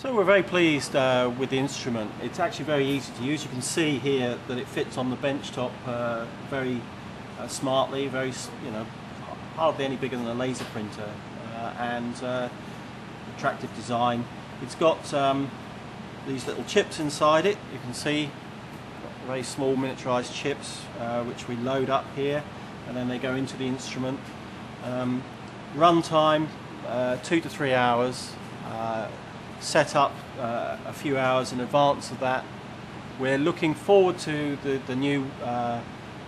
So we're very pleased with the instrument. It's actually very easy to use. You can see here that it fits on the benchtop very smartly, hardly any bigger than a laser printer, and attractive design. It's got these little chips inside it. You can see very small miniaturized chips which we load up here, and then they go into the instrument. Run time 2 to 3 hours. Set up a few hours in advance of that. We're looking forward to the new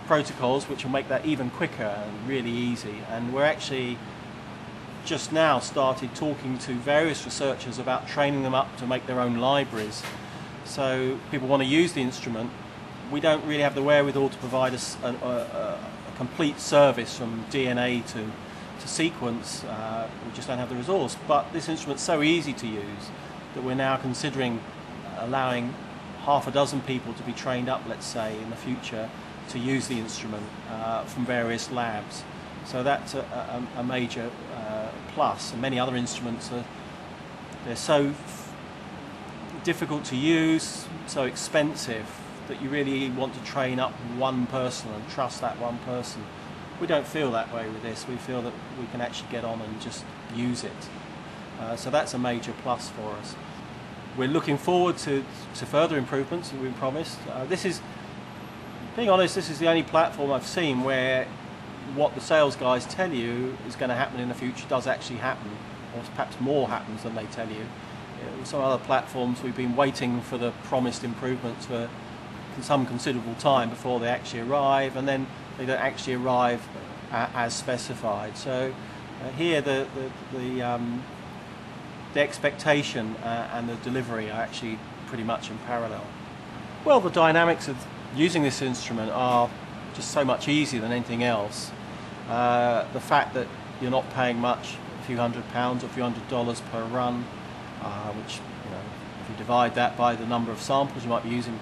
protocols, which will make that even quicker and really easy. And we're actually just now started talking to various researchers about training them up to make their own libraries. So people want to use the instrument. We don't really have the wherewithal to provide us a complete service from DNA to sequence. We just don't have the resource. But this instrument's so easy to use that we're now considering allowing half a dozen people to be trained up, let's say, in the future to use the instrument from various labs. So that's a major plus. And many other instruments they're so difficult to use, so expensive, that you really want to train up one person and trust that one person. We don't feel that way with this. We feel that we can actually get on and just use it. So that's a major plus for us. We're looking forward to further improvements that we've promised. Being honest, this is the only platform I've seen where what the sales guys tell you is going to happen in the future does actually happen, or perhaps more happens than they tell you. Some other platforms we've been waiting for the promised improvements for some considerable time before they actually arrive, and then they don't actually arrive as specified. So here the expectation and the delivery are actually pretty much in parallel. Well, the dynamics of using this instrument are just so much easier than anything else. The fact that you're not paying much, a few £100 or a few $100 per run, which, if you divide that by the number of samples you might be using,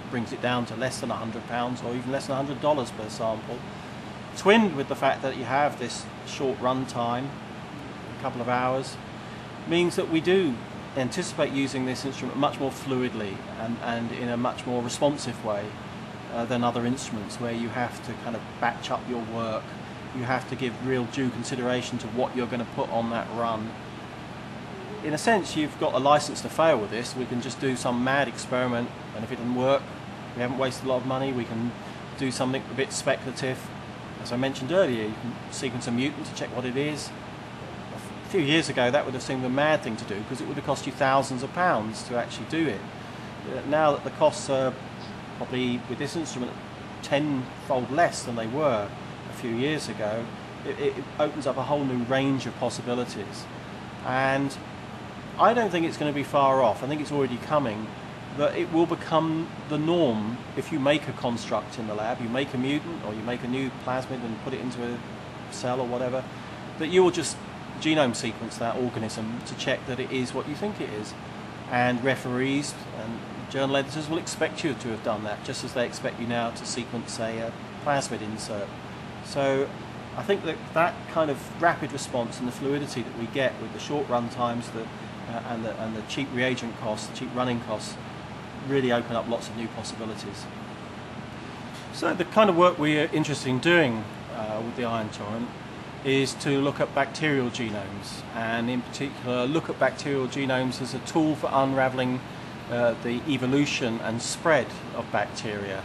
brings it down to less than £100 or even less than $100 per sample. Twinned with the fact that you have this short run time, a couple of hours, means that we do anticipate using this instrument much more fluidly and in a much more responsive way than other instruments, where you have to kind of batch up your work. You have to give real due consideration to what you're going to put on that run. In a sense, you've got a license to fail with this. We can just do some mad experiment, and if it doesn't work, we haven't wasted a lot of money. We can do something a bit speculative. As I mentioned earlier, you can sequence a mutant to check what it is. A few years ago, that would have seemed a mad thing to do, because it would have cost you thousands of pounds to actually do it. Now that the costs are probably, with this instrument, tenfold less than they were a few years ago, it opens up a whole new range of possibilities. And I don't think it's going to be far off. I think it's already coming, that it will become the norm. If you make a construct in the lab, you make a mutant or you make a new plasmid and put it into a cell or whatever, that you will just genome sequence that organism to check that it is what you think it is. And referees and journal editors will expect you to have done that, just as they expect you now to sequence, say, a plasmid insert. So I think that kind of rapid response and the fluidity that we get with the short run times and the cheap reagent costs, the cheap running costs, really open up lots of new possibilities. So the kind of work we're interested in doing with the Ion Torrent is to look at bacterial genomes, and in particular look at bacterial genomes as a tool for unraveling the evolution and spread of bacteria.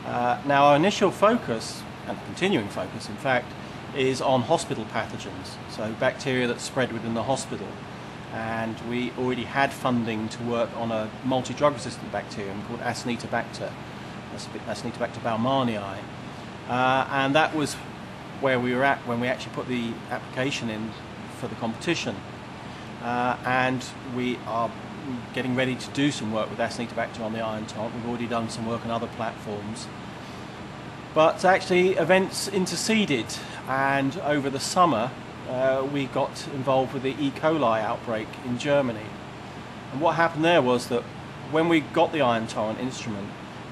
Now, our initial focus, and continuing focus in fact, is on hospital pathogens, so bacteria that spread within the hospital. And we already had funding to work on a multi-drug resistant bacterium called Acinetobacter baumannii, and that was where we were at when we actually put the application in for the competition. And we are getting ready to do some work with Acinetobacter on the Ion Torrent. We've already done some work on other platforms. But actually events interceded, and over the summer we got involved with the E. coli outbreak in Germany. And what happened there was that when we got the Ion Torrent instrument,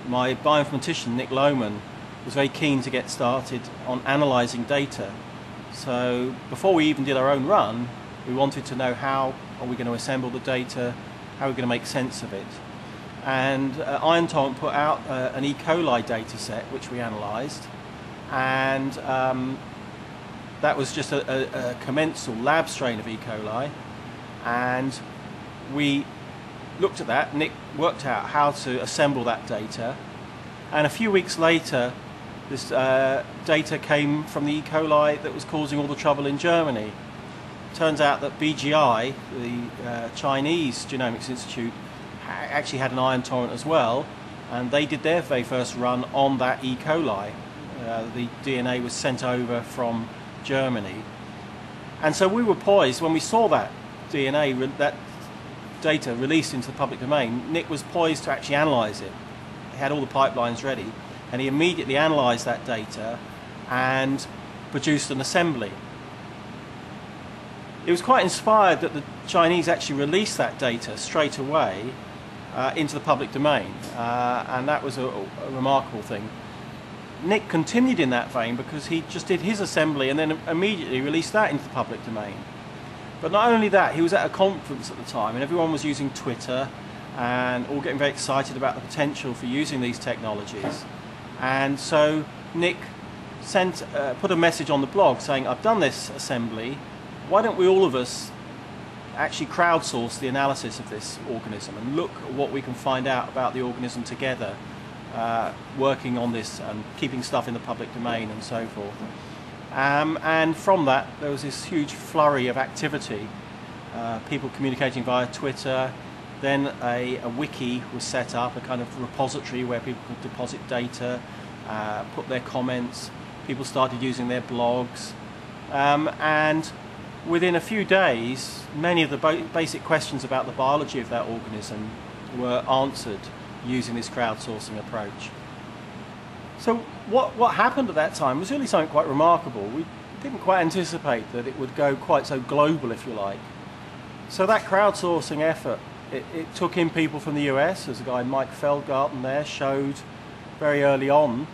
my bioinformatician Nick Lohman was very keen to get started on analysing data. So before we even did our own run, we wanted to know how are we going to assemble the data, how are we going to make sense of it? And Ion Torrent put out an E. coli data set, which we analysed, and that was just a commensal lab strain of E. coli, and we looked at that. Nick worked out how to assemble that data, and a few weeks later this data came from the E. coli that was causing all the trouble in Germany. Turns out that BGI, the Chinese Genomics Institute, actually had an Ion Torrent as well, and they did their very first run on that E. coli. The DNA was sent over from Germany, and so we were poised when we saw that DNA, that data released into the public domain. Nick was poised to actually analyse it. He had all the pipelines ready, and he immediately analysed that data and produced an assembly. It was quite inspired that the Chinese actually released that data straight away into the public domain, and that was a remarkable thing. Nick continued in that vein because he just did his assembly and then immediately released that into the public domain. But not only that, he was at a conference at the time and everyone was using Twitter and all getting very excited about the potential for using these technologies. And so Nick put a message on the blog saying, I've done this assembly, why don't we all of us actually crowdsource the analysis of this organism and look at what we can find out about the organism together, working on this and keeping stuff in the public domain and so forth. And from that there was this huge flurry of activity, people communicating via Twitter. Then a wiki was set up, a kind of repository where people could deposit data, put their comments. People started using their blogs, and within a few days many of the basic questions about the biology of that organism were answered using this crowdsourcing approach. So what happened at that time was really something quite remarkable. We didn't quite anticipate that it would go quite so global, if you like. So that crowdsourcing effort, it took in people from the US. There's a guy, Mike Feldgarten there, showed very early on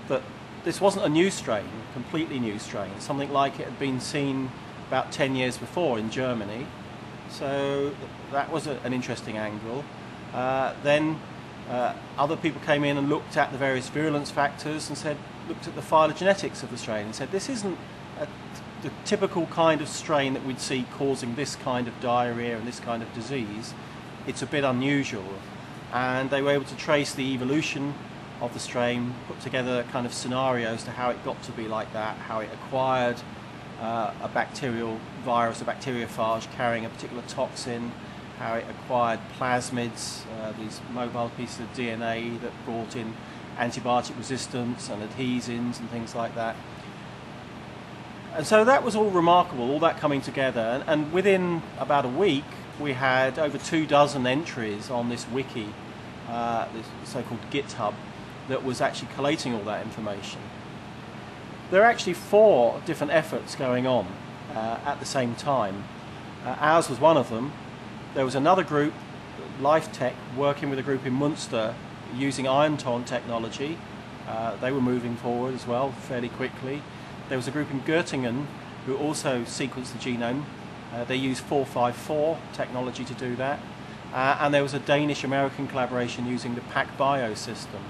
that this wasn't a new strain, a completely new strain, something like it had been seen about 10 years before in Germany. So that was an interesting angle. Then other people came in and looked at the various virulence factors and looked at the phylogenetics of the strain and said, this isn't the typical kind of strain that we'd see causing this kind of diarrhea and this kind of disease. It's a bit unusual. And they were able to trace the evolution of the strain, put together kind of scenarios to how it got to be like that, how it acquired a bacterial virus, a bacteriophage carrying a particular toxin, how it acquired plasmids, these mobile pieces of DNA that brought in antibiotic resistance and adhesins and things like that. And so that was all remarkable, all that coming together, and within about a week we had over 24 entries on this wiki, this so-called GitHub, that was actually collating all that information. There are actually 4 different efforts going on at the same time. Ours was one of them. There was another group, LifeTech, working with a group in Munster using Ion Torrent technology. They were moving forward as well fairly quickly. There was a group in Göttingen who also sequenced the genome. They used 454 technology to do that. And there was a Danish-American collaboration using the PacBio system.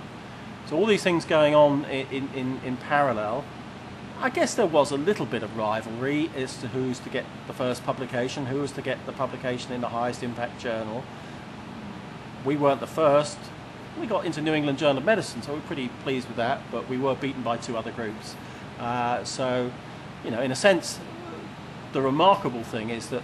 So all these things going on in parallel. I guess there was a little bit of rivalry as to who's to get the first publication, who was to get the publication in the highest impact journal. We weren't the first. We got into New England Journal of Medicine, so we're pretty pleased with that, but we were beaten by 2 other groups. So, you know, in a sense, the remarkable thing is that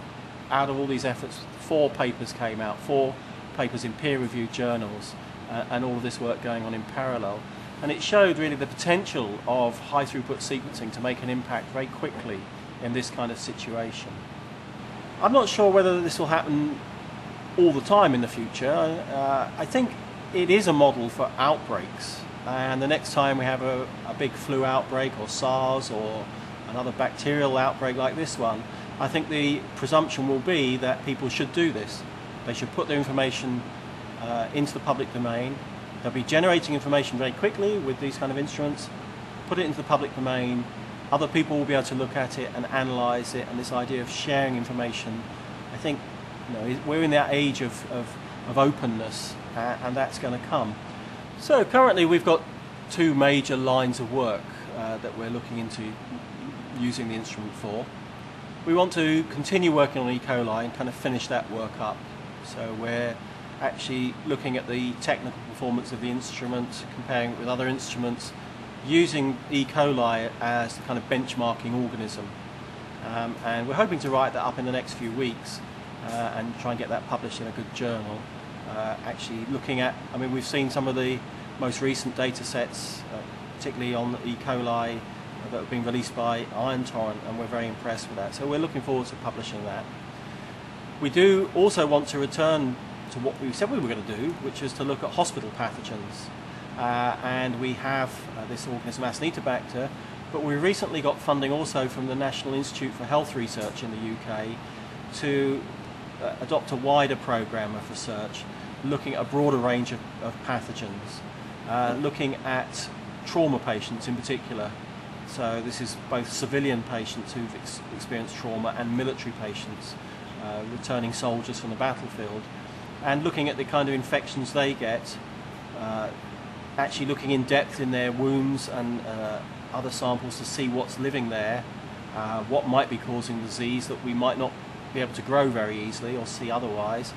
out of all these efforts, 4 papers came out, 4 papers in peer-reviewed journals, and all of this work going on in parallel. And it showed really the potential of high-throughput sequencing to make an impact very quickly in this kind of situation. I'm not sure whether this will happen all the time in the future. I think it is a model for outbreaks, and the next time we have a big flu outbreak or SARS or another bacterial outbreak like this one, I think the presumption will be that people should do this. They should put their information into the public domain. They'll be generating information very quickly with these kind of instruments, put it into the public domain. Other people will be able to look at it and analyse it, and this idea of sharing information, I think, you know, we're in that age of of openness, and that's going to come. So currently we've got two major lines of work that we're looking into using the instrument for. We want to continue working on E. coli and kind of finish that work up. So we're actually looking at the technical performance of the instrument, comparing it with other instruments, using E. coli as the kind of benchmarking organism. And we're hoping to write that up in the next few weeks and try and get that published in a good journal. Actually looking at, I mean, we've seen some of the most recent data sets, particularly on E. coli, that have been released by Ion Torrent, and we're very impressed with that. So we're looking forward to publishing that. We do also want to return to what we said we were going to do, which is to look at hospital pathogens. And we have this organism Acinetobacter, but we recently got funding also from the National Institute for Health Research in the UK to adopt a wider programme of research, looking at a broader range of pathogens, looking at trauma patients in particular. So this is both civilian patients who've experienced trauma and military patients, returning soldiers from the battlefield, and looking at the kind of infections they get, actually looking in depth in their wounds and other samples to see what's living there, what might be causing disease that we might not be able to grow very easily or see otherwise,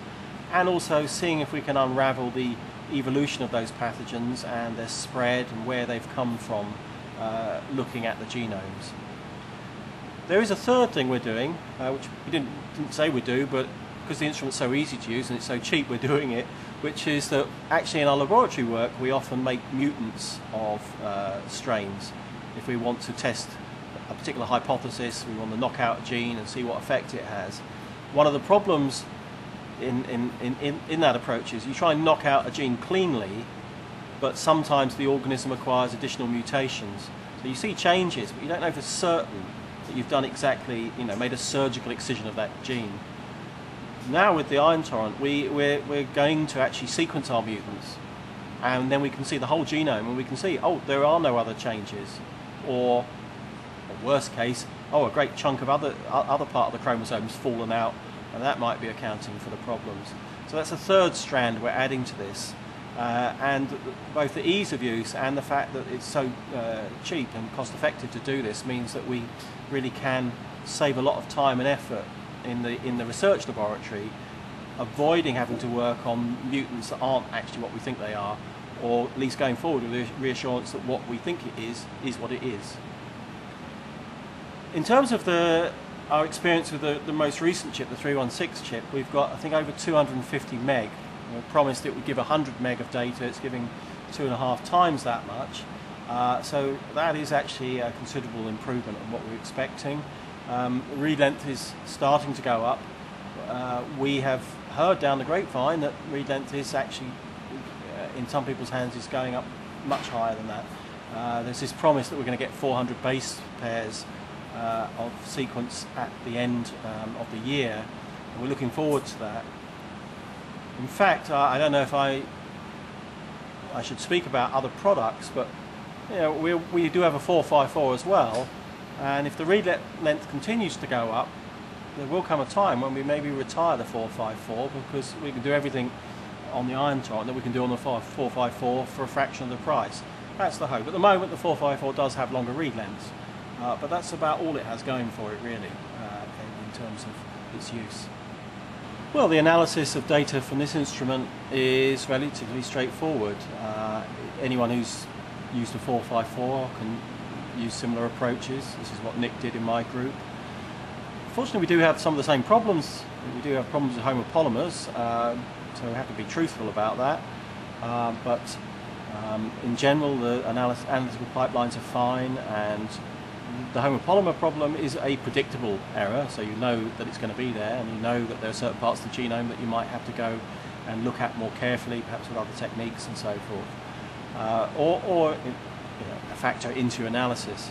and also seeing if we can unravel the evolution of those pathogens and their spread and where they've come from, looking at the genomes. There is a third thing we're doing, which we didn't say we'd do, but because the instrument's so easy to use and it's so cheap, we're doing it, which is that actually in our laboratory work we often make mutants of strains. If we want to test a particular hypothesis, we want to knock out a gene and see what effect it has. One of the problems in that approach is you try and knock out a gene cleanly, but sometimes the organism acquires additional mutations. So you see changes, but you don't know for certain that you've done exactly, made a surgical excision of that gene. Now with the Ion Torrent, we're going to actually sequence our mutants, and then we can see the whole genome, and we can see, oh, there are no other changes, or worst case, oh, a great chunk of other part of the chromosome's fallen out, and that might be accounting for the problems. So that's a third strand we're adding to this. And both the ease of use and the fact that it's so cheap and cost effective to do this means that we really can save a lot of time and effort in the research laboratory, avoiding having to work on mutants that aren't actually what we think they are, or at least going forward with the reassurance that what we think it is what it is. In terms of our experience with the most recent chip, the 316 chip, we've got, I think, over 250 meg. We promised it would give 100 meg of data. It's giving 2.5 times that much. So that is actually a considerable improvement on what we're expecting. Read length is starting to go up. We have heard down the grapevine that read length is actually, in some people's hands, is going up much higher than that. There's this promise that we're going to get 400 base pairs of sequence at the end of the year, and we're looking forward to that. In fact, I don't know if I should speak about other products, but we do have a 454 as well, and if the read length continues to go up, there will come a time when we maybe retire the 454, because we can do everything on the Ion Torrent that we can do on the 454 for a fraction of the price. That's the hope. At the moment, the 454 does have longer read lengths, but that's about all it has going for it, really, in terms of its use. Well, the analysis of data from this instrument is relatively straightforward. Anyone who's used a 454 can use similar approaches. This is what Nick did in my group. Fortunately, we do have some of the same problems. We do have problems with homopolymers, so we have to be truthful about that. But in general, the analytical pipelines are fine, and the homopolymer problem is a predictable error, so you know that it's going to be there, and you know that there are certain parts of the genome that you might have to go and look at more carefully, perhaps with other techniques and so forth, or factor into your analysis.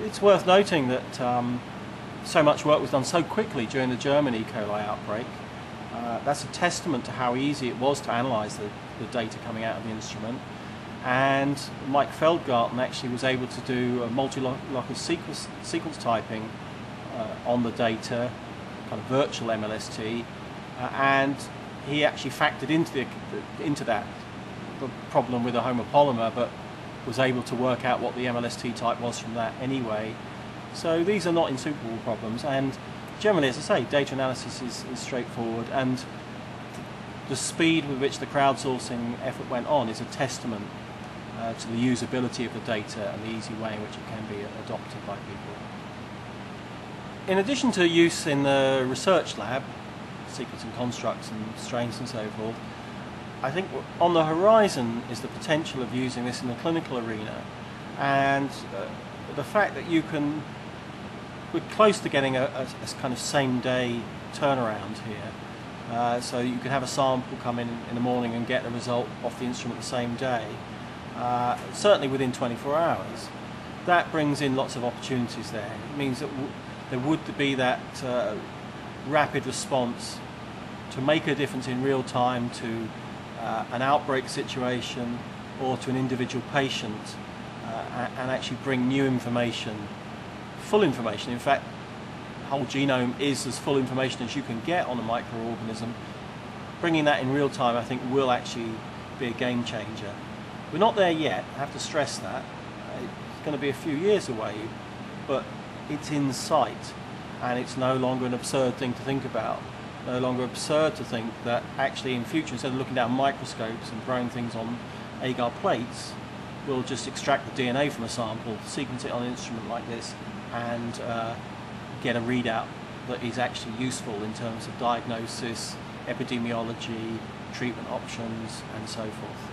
It's worth noting that so much work was done so quickly during the German E. coli outbreak. That's a testament to how easy it was to analyse the data coming out of the instrument. And Mike Feldgarten actually was able to do a multi-locus sequence typing on the data, kind of virtual MLST, and he actually factored into that the problem with a homopolymer, but was able to work out what the MLST type was from that anyway. So these are not insuperable problems, and generally, as I say, data analysis is straightforward, and the speed with which the crowdsourcing effort went on is a testament to the usability of the data and the easy way in which it can be adopted by people. In addition to use in the research lab, sequencing constructs and strains and so forth, I think on the horizon is the potential of using this in the clinical arena, and the fact that we're close to getting a kind of same-day turnaround here. So you could have a sample come in the morning and get a result off the instrument the same day, certainly within 24 hours. That brings in lots of opportunities there. It means that there would be that rapid response to make a difference in real time to an outbreak situation or to an individual patient, and actually bring new information, full information. In fact, whole genome is as full information as you can get on a microorganism. Bringing that in real time, I think, will actually be a game changer. We're not there yet, I have to stress that. It's going to be a few years away, but it's in sight, and it's no longer an absurd thing to think about. No longer absurd to think that actually in future, instead of looking down microscopes and growing things on agar plates, we'll just extract the DNA from a sample, sequence it on an instrument like this, and get a readout that is actually useful in terms of diagnosis, epidemiology, treatment options, and so forth.